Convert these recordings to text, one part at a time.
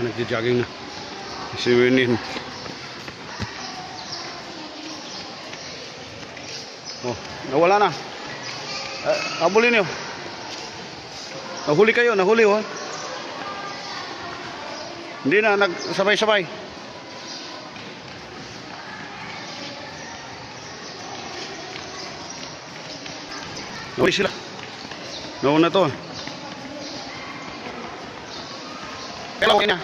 Nagja-jogging na si Winin. Oh, nawala na. Habulin niyo. Nahuli kayo, nahuli oh. Hindi na nagsabay-sabay. Nahuli sila. Nauna to. Pero okay na.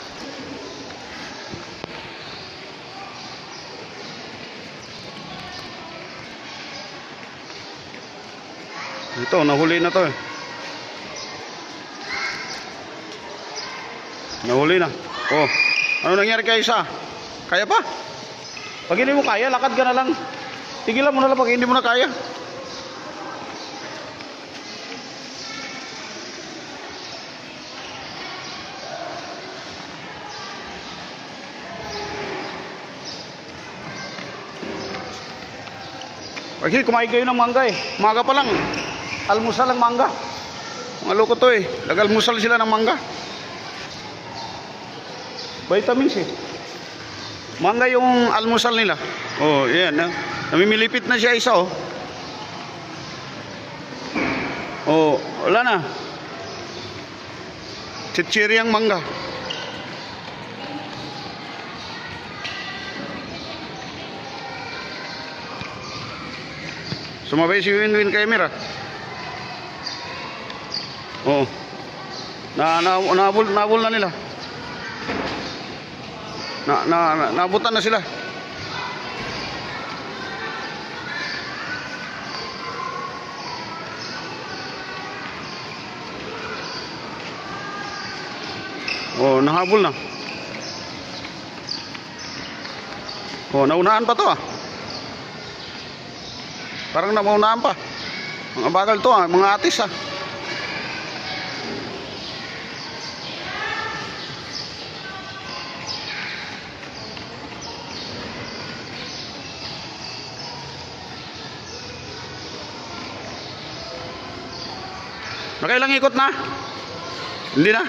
Ito, nahuli na to eh. Nahuli na. Oh, ano nangyari kay isa? Kaya pa? Pag hindi mo kaya, lakad ka na lang. Tigilan mo na lang pag hindi mo na kaya. Kasi kumain kayo ng mangga eh. Maga pa lang. Almusal ang mangga. Mga loko to eh. Nag-almusal sila ng mangga. Vitamins eh. Mangga yung almusal nila. Oh, yan. Namimilipit na siya isa oh. Oh, wala na. Chichiryang mangga. Sumabay si Winwin kay Mira. Oh. Nabul na nila. Nabutan na sila. Oh, nahabol na. Oh, naunahan pa to ah. Parang namaunahan pa. Mga bagal to ah, mga atis ah. Nakailang ikot na? Hindi na?